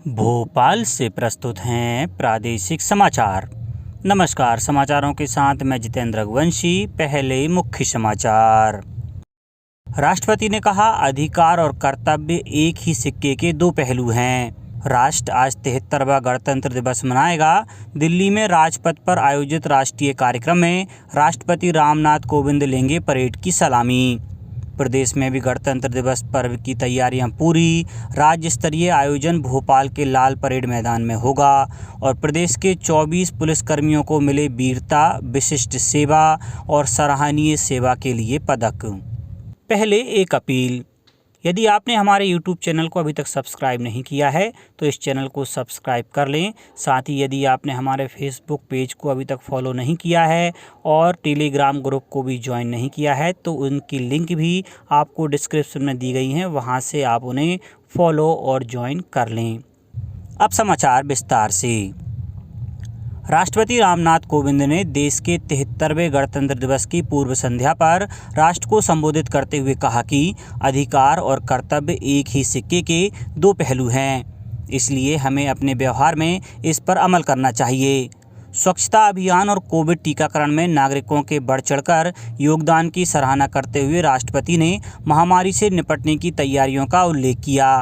भोपाल से प्रस्तुत हैं प्रादेशिक समाचार। नमस्कार, समाचारों के साथ मैं जितेंद्र रघुवंशी। पहले मुख्य समाचार। राष्ट्रपति ने कहा, अधिकार और कर्तव्य एक ही सिक्के के दो पहलू हैं। राष्ट्र आज 73वां गणतंत्र दिवस मनाएगा। दिल्ली में राजपथ पर आयोजित राष्ट्रीय कार्यक्रम में राष्ट्रपति रामनाथ कोविंद लेंगे परेड की सलामी। प्रदेश में भी गणतंत्र दिवस पर्व की तैयारियां पूरी। राज्य स्तरीय आयोजन भोपाल के लाल परेड मैदान में होगा और प्रदेश के 24 पुलिसकर्मियों को मिले वीरता, विशिष्ट सेवा और सराहनीय सेवा के लिए पदक। पहले एक अपील। यदि आपने हमारे YouTube चैनल को अभी तक सब्सक्राइब नहीं किया है तो इस चैनल को सब्सक्राइब कर लें। साथ ही यदि आपने हमारे Facebook पेज को अभी तक फॉलो नहीं किया है और टेलीग्राम ग्रुप को भी ज्वाइन नहीं किया है तो उनकी लिंक भी आपको डिस्क्रिप्शन में दी गई हैं, वहां से आप उन्हें फॉलो और ज्वाइन कर लें। अब समाचार विस्तार से। राष्ट्रपति रामनाथ कोविंद ने देश के 73वें गणतंत्र दिवस की पूर्व संध्या पर राष्ट्र को संबोधित करते हुए कहा कि अधिकार और कर्तव्य एक ही सिक्के के दो पहलू हैं, इसलिए हमें अपने व्यवहार में इस पर अमल करना चाहिए। स्वच्छता अभियान और कोविड टीकाकरण में नागरिकों के बढ़ चढ़कर योगदान की सराहना करते हुए राष्ट्रपति ने महामारी से निपटने की तैयारियों का उल्लेख किया।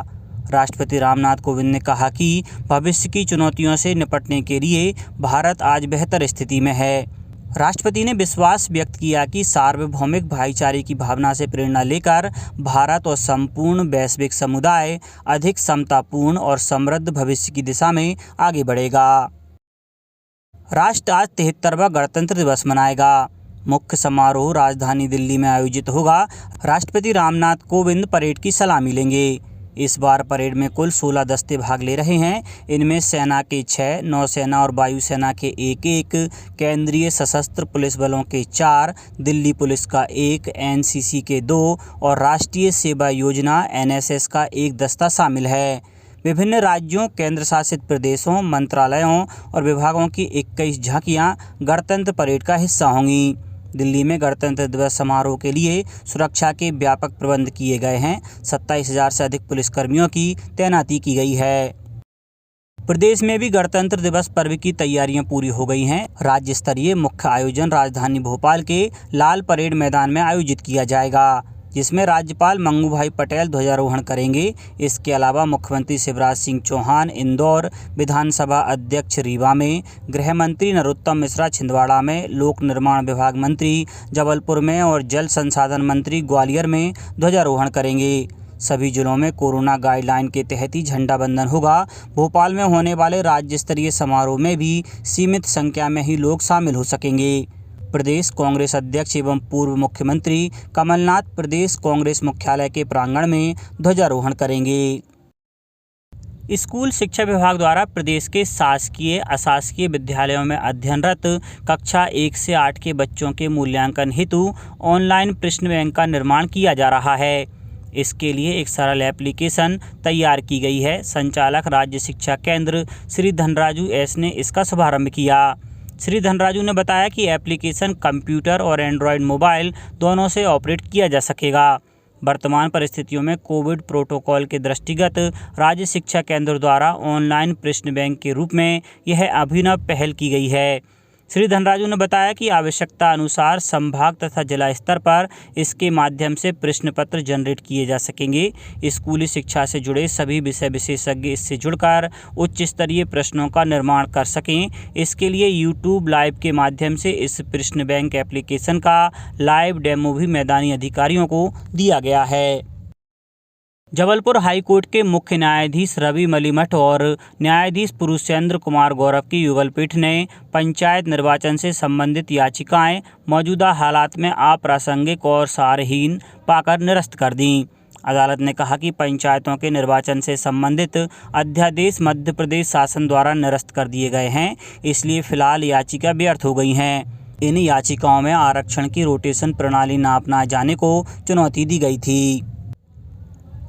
राष्ट्रपति रामनाथ कोविंद ने कहा कि भविष्य की चुनौतियों से निपटने के लिए भारत आज बेहतर स्थिति में है। राष्ट्रपति ने विश्वास व्यक्त किया कि सार्वभौमिक भाईचारे की भावना से प्रेरणा लेकर भारत और संपूर्ण वैश्विक समुदाय अधिक समतापूर्ण और समृद्ध भविष्य की दिशा में आगे बढ़ेगा। राष्ट्र आज 73वां गणतंत्र दिवस मनाएगा। मुख्य समारोह राजधानी दिल्ली में आयोजित होगा। राष्ट्रपति रामनाथ कोविंद परेड की सलामी लेंगे। इस बार परेड में कुल 16 दस्ते भाग ले रहे हैं। इनमें सेना के 6, नौसेना और वायुसेना के 1-1, केंद्रीय सशस्त्र पुलिस बलों के 4, दिल्ली पुलिस का 1, एनसीसी के 2 और राष्ट्रीय सेवा योजना एनएसएस का 1 दस्ता शामिल है। विभिन्न राज्यों, केंद्र शासित प्रदेशों, मंत्रालयों और विभागों की 21 झांकियां गणतंत्र परेड का हिस्सा होंगी। दिल्ली में गणतंत्र दिवस समारोह के लिए सुरक्षा के व्यापक प्रबंध किए गए हैं। 27,000 से अधिक पुलिसकर्मियों की तैनाती की गई है। प्रदेश में भी गणतंत्र दिवस पर्व की तैयारियां पूरी हो गई हैं। राज्य स्तरीय मुख्य आयोजन राजधानी भोपाल के लाल परेड मैदान में आयोजित किया जाएगा, जिसमें राज्यपाल मंगू भाई पटेल ध्वजारोहण करेंगे। इसके अलावा मुख्यमंत्री शिवराज सिंह चौहान इंदौर, विधानसभा अध्यक्ष रीवा में, गृह मंत्री नरोत्तम मिश्रा छिंदवाड़ा में, लोक निर्माण विभाग मंत्री जबलपुर में और जल संसाधन मंत्री ग्वालियर में ध्वजारोहण करेंगे। सभी जिलों में कोरोना गाइडलाइन के तहत ही झंडा बंदन होगा। भोपाल में होने वाले राज्य स्तरीय समारोह में भी सीमित संख्या में ही लोग शामिल हो सकेंगे। प्रदेश कांग्रेस अध्यक्ष एवं पूर्व मुख्यमंत्री कमलनाथ प्रदेश कांग्रेस मुख्यालय के प्रांगण में ध्वजारोहण करेंगे। स्कूल शिक्षा विभाग द्वारा प्रदेश के शासकीय अशासकीय विद्यालयों में अध्ययनरत कक्षा 1 से 8 के बच्चों के मूल्यांकन हेतु ऑनलाइन प्रश्न बैंक का निर्माण किया जा रहा है। इसके लिए एक सरल एप्लीकेशन तैयार की गई है। संचालक राज्य शिक्षा केंद्र श्री धनराजू एस ने इसका शुभारंभ किया। श्री धनराजू ने बताया कि एप्लीकेशन कंप्यूटर और एंड्रॉयड मोबाइल दोनों से ऑपरेट किया जा सकेगा। वर्तमान परिस्थितियों में कोविड प्रोटोकॉल के दृष्टिगत राज्य शिक्षा केंद्र द्वारा ऑनलाइन प्रश्न बैंक के रूप में यह अभिनव पहल की गई है। श्री धनराजू ने बताया कि आवश्यकता अनुसार संभाग तथा जिला स्तर पर इसके माध्यम से प्रश्न पत्र जनरेट किए जा सकेंगे। स्कूली शिक्षा से जुड़े सभी विषय विशेषज्ञ इससे जुड़कर उच्च स्तरीय प्रश्नों का निर्माण कर सकें। इसके लिए यूट्यूब लाइव के माध्यम से इस प्रश्न बैंक एप्लीकेशन का लाइव डेमो भी मैदानी अधिकारियों को दिया गया है। जबलपुर हाईकोर्ट के मुख्य न्यायाधीश रवि मलिमठ और न्यायाधीश पुरुषेंद्र कुमार गौरव की युगल पीठ ने पंचायत निर्वाचन से संबंधित याचिकाएं मौजूदा हालात में अप्रासंगिक और सारहीन पाकर निरस्त कर दी। अदालत ने कहा कि पंचायतों के निर्वाचन से संबंधित अध्यादेश मध्य प्रदेश शासन द्वारा निरस्त कर दिए गए हैं, इसलिए फिलहाल याचिका व्यर्थ हो गई हैं। इन याचिकाओं में आरक्षण की रोटेशन प्रणाली न अपनाए जाने को चुनौती दी गई थी।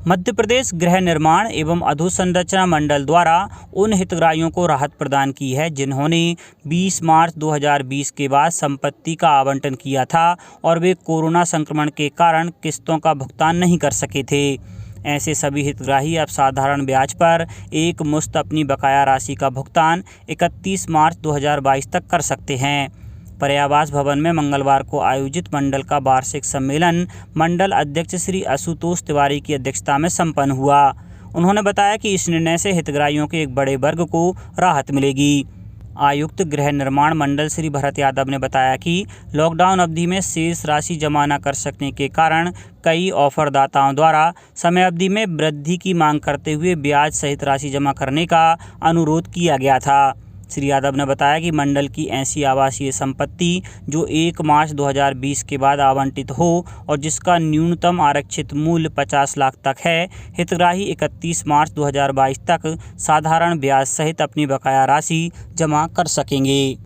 मध्य प्रदेश गृह निर्माण एवं अधोसंरचना मंडल द्वारा उन हितग्राहियों को राहत प्रदान की है जिन्होंने 20 मार्च 2020 के बाद संपत्ति का आवंटन किया था और वे कोरोना संक्रमण के कारण किस्तों का भुगतान नहीं कर सके थे। ऐसे सभी हितग्राही अब साधारण ब्याज पर एक मुश्त अपनी बकाया राशि का भुगतान 31 मार्च 2022 तक कर सकते हैं। पर्यावास भवन में मंगलवार को आयोजित मंडल का वार्षिक सम्मेलन मंडल अध्यक्ष श्री आशुतोष तिवारी की अध्यक्षता में संपन्न हुआ। उन्होंने बताया कि इस निर्णय से हितग्राहियों के एक बड़े वर्ग को राहत मिलेगी। आयुक्त गृह निर्माण मंडल श्री भरत यादव ने बताया कि लॉकडाउन अवधि में शेष राशि जमा न कर सकने के कारण कई ऑफरदाताओं द्वारा समय अवधि में वृद्धि की मांग करते हुए ब्याज सहित राशि जमा करने का अनुरोध किया गया था। श्री यादव ने बताया कि मंडल की ऐसी आवासीय संपत्ति जो 1 मार्च 2020 के बाद आवंटित हो और जिसका न्यूनतम आरक्षित मूल्य 50 लाख तक है, हितग्राही 31 मार्च 2022 तक साधारण ब्याज सहित अपनी बकाया राशि जमा कर सकेंगे।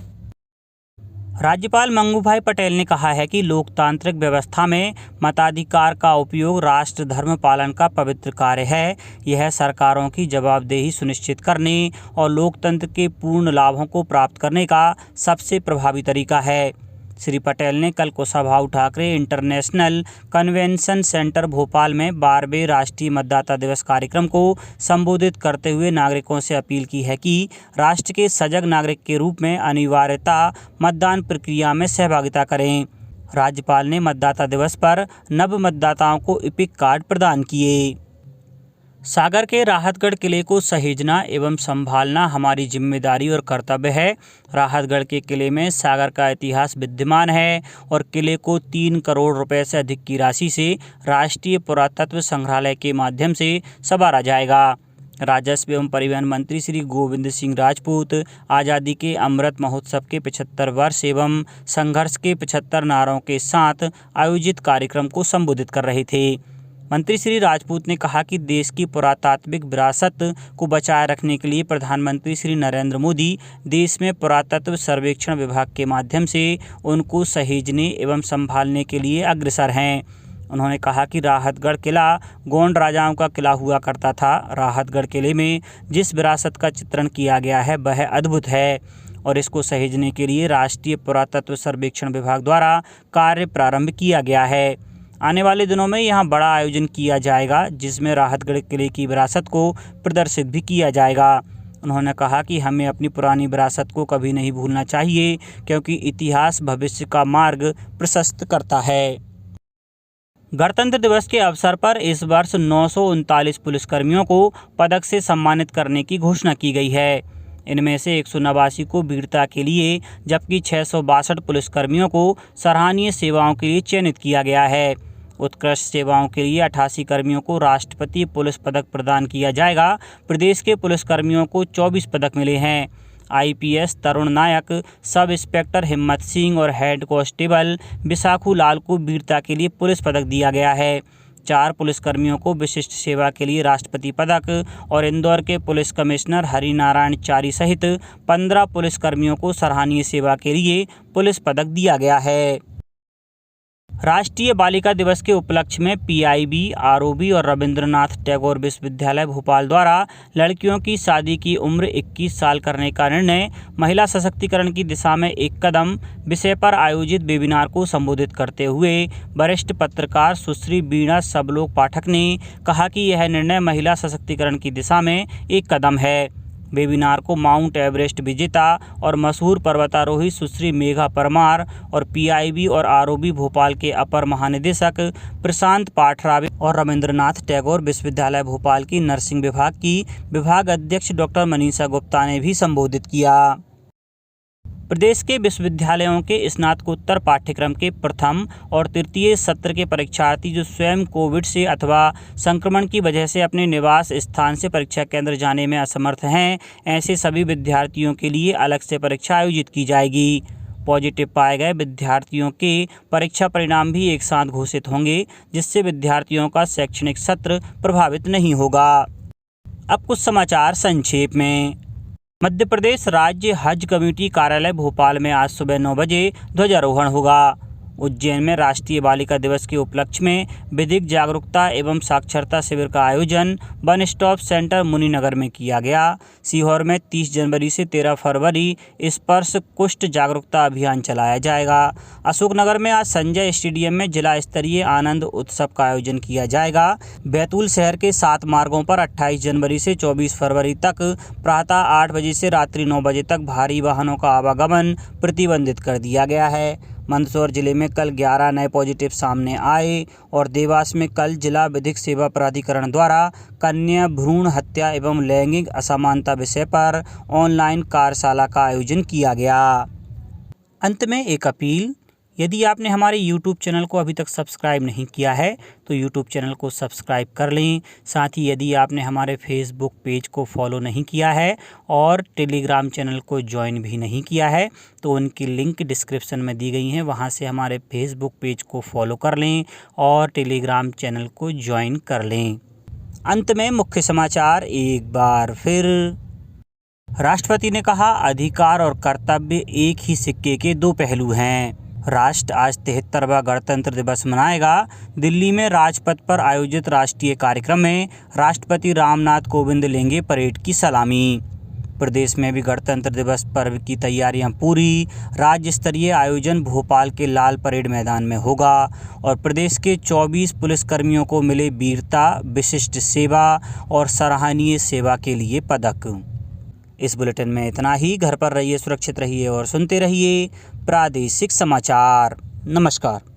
राज्यपाल मंगू भाई पटेल ने कहा है कि लोकतांत्रिक व्यवस्था में मताधिकार का उपयोग राष्ट्र धर्म पालन का पवित्र कार्य है। यह सरकारों की जवाबदेही सुनिश्चित करने और लोकतंत्र के पूर्ण लाभों को प्राप्त करने का सबसे प्रभावी तरीका है। श्री पटेल ने कल Kushabhau Thackeray international convention centre Bhopal में 12वें राष्ट्रीय मतदाता दिवस कार्यक्रम को संबोधित करते हुए नागरिकों से अपील की है कि राष्ट्र के सजग नागरिक के रूप में अनिवार्यता मतदान प्रक्रिया में सहभागिता करें। राज्यपाल ने मतदाता दिवस पर नव मतदाताओं को इपिक कार्ड प्रदान किए। सागर के राहतगढ़ किले को सहेजना एवं संभालना हमारी जिम्मेदारी और कर्तव्य है। राहतगढ़ के किले में सागर का इतिहास विद्यमान है और किले को 3 करोड़ रुपए से अधिक की राशि से राष्ट्रीय पुरातत्व संग्रहालय के माध्यम से संवारा जाएगा। राजस्व एवं परिवहन मंत्री श्री गोविंद सिंह राजपूत आज़ादी के अमृत महोत्सव के 75 वर्ष एवं संघर्ष के 75 नारों के साथ आयोजित कार्यक्रम को संबोधित कर रहे थे। मंत्री श्री राजपूत ने कहा कि देश की पुरातात्विक विरासत को बचाए रखने के लिए प्रधानमंत्री श्री नरेंद्र मोदी देश में पुरातत्व सर्वेक्षण विभाग के माध्यम से उनको सहेजने एवं संभालने के लिए अग्रसर हैं। उन्होंने कहा कि राहतगढ़ किला गोंड राजाओं का किला हुआ करता था। राहतगढ़ किले में जिस विरासत का चित्रण किया गया है वह अद्भुत है और इसको सहेजने के लिए राष्ट्रीय पुरातत्व सर्वेक्षण विभाग द्वारा कार्य प्रारंभ किया गया है। आने वाले दिनों में यहाँ बड़ा आयोजन किया जाएगा जिसमें राहतगढ़ किले की विरासत को प्रदर्शित भी किया जाएगा। उन्होंने कहा कि हमें अपनी पुरानी विरासत को कभी नहीं भूलना चाहिए क्योंकि इतिहास भविष्य का मार्ग प्रशस्त करता है। गणतंत्र दिवस के अवसर पर इस वर्ष 939 पुलिसकर्मियों को पदक से सम्मानित करने की घोषणा की गई है। इनमें से 189 को वीरता के लिए जबकि 662 पुलिसकर्मियों को सराहनीय सेवाओं के लिए चयनित किया गया है। उत्कृष्ट सेवाओं के लिए 88 कर्मियों को राष्ट्रपति पुलिस पदक प्रदान किया जाएगा। प्रदेश के पुलिसकर्मियों को 24 पदक मिले हैं। IPS Tarun Nayak, sub inspector हिम्मत सिंह और हेड कांस्टेबल विशाखू लाल को वीरता के लिए पुलिस पदक दिया गया है। 4 पुलिसकर्मियों को विशिष्ट सेवा के लिए राष्ट्रपति पदक और इंदौर के पुलिस कमिश्नर हरिनारायण चारी सहित 15 पुलिसकर्मियों को सराहनीय सेवा के लिए पुलिस पदक दिया गया है। राष्ट्रीय बालिका दिवस के उपलक्ष्य में PIB, ROB और रविंद्रनाथ टैगोर विश्वविद्यालय भोपाल द्वारा लड़कियों की शादी की उम्र 21 साल करने का निर्णय महिला सशक्तिकरण की दिशा में एक कदम विषय पर आयोजित वेबिनार को संबोधित करते हुए वरिष्ठ पत्रकार सुश्री वीणा सबलोक पाठक ने कहा कि यह निर्णय महिला सशक्तिकरण की दिशा में एक कदम है। वेबिनार को माउंट एवरेस्ट विजेता और मशहूर पर्वतारोही सुश्री मेघा परमार और PIB और ROB भोपाल के अपर महानिदेशक प्रशांत पाठराबे और रविंद्रनाथ टैगोर विश्वविद्यालय भोपाल की नर्सिंग विभाग की विभाग अध्यक्ष डॉक्टर मनीषा गुप्ता ने भी संबोधित किया। प्रदेश के विश्वविद्यालयों के स्नातकोत्तर पाठ्यक्रम के प्रथम और तृतीय सत्र के परीक्षार्थी जो स्वयं कोविड से अथवा संक्रमण की वजह से अपने निवास स्थान से परीक्षा केंद्र जाने में असमर्थ हैं, ऐसे सभी विद्यार्थियों के लिए अलग से परीक्षा आयोजित की जाएगी। पॉजिटिव पाए गए विद्यार्थियों के परीक्षा परिणाम भी एक साथ घोषित होंगे जिससे विद्यार्थियों का शैक्षणिक सत्र प्रभावित नहीं होगा। अब कुछ समाचार संक्षेप में। मध्य प्रदेश राज्य हज कमेटी कार्यालय भोपाल में आज सुबह 9 बजे ध्वजारोहण होगा। उज्जैन में राष्ट्रीय बालिका दिवस के उपलक्ष्य में विधिक जागरूकता एवं साक्षरता शिविर का आयोजन वन स्टॉप सेंटर मुनीनगर में किया गया। सीहोर में 30 जनवरी से 13 फरवरी स्पर्श कुष्ठ जागरूकता अभियान चलाया जाएगा। अशोकनगर में आज संजय स्टेडियम में जिला स्तरीय आनंद उत्सव का आयोजन किया जाएगा। बैतूल शहर के 7 मार्गों पर 28 जनवरी से 24 फरवरी तक प्रातः 8 बजे से रात्रि 9 बजे तक भारी वाहनों का आवागमन प्रतिबंधित कर दिया गया है। मंदसौर जिले में कल 11 नए पॉजिटिव सामने आए और देवास में कल जिला विधिक सेवा प्राधिकरण द्वारा कन्या भ्रूण हत्या एवं लैंगिक असमानता विषय पर ऑनलाइन कार्यशाला का आयोजन किया गया। अंत में एक अपील, यदि आपने हमारे YouTube चैनल को अभी तक सब्सक्राइब नहीं किया है तो YouTube चैनल को सब्सक्राइब कर लें। साथ ही यदि आपने हमारे Facebook पेज को फॉलो नहीं किया है और टेलीग्राम चैनल को ज्वाइन भी नहीं किया है तो उनकी लिंक डिस्क्रिप्शन में दी गई हैं, वहां से हमारे Facebook पेज को फॉलो कर लें और टेलीग्राम चैनल को ज्वाइन कर लें। अंत में मुख्य समाचार एक बार फिर। राष्ट्रपति ने कहा, अधिकार और कर्तव्य एक ही सिक्के के 2 पहलू हैं। राष्ट्र आज 73वां गणतंत्र दिवस मनाएगा। दिल्ली में राजपथ पर आयोजित राष्ट्रीय कार्यक्रम में राष्ट्रपति रामनाथ कोविंद लेंगे परेड की सलामी। प्रदेश में भी गणतंत्र दिवस पर्व की तैयारियां पूरी। राज्य स्तरीय आयोजन भोपाल के लाल परेड मैदान में होगा और प्रदेश के 24 पुलिसकर्मियों को मिले वीरता, विशिष्ट सेवा और सराहनीय सेवा के लिए पदक। इस बुलेटिन में इतना ही। घर पर रहिए, सुरक्षित रहिए और सुनते रहिए प्रादेशिक समाचार। नमस्कार।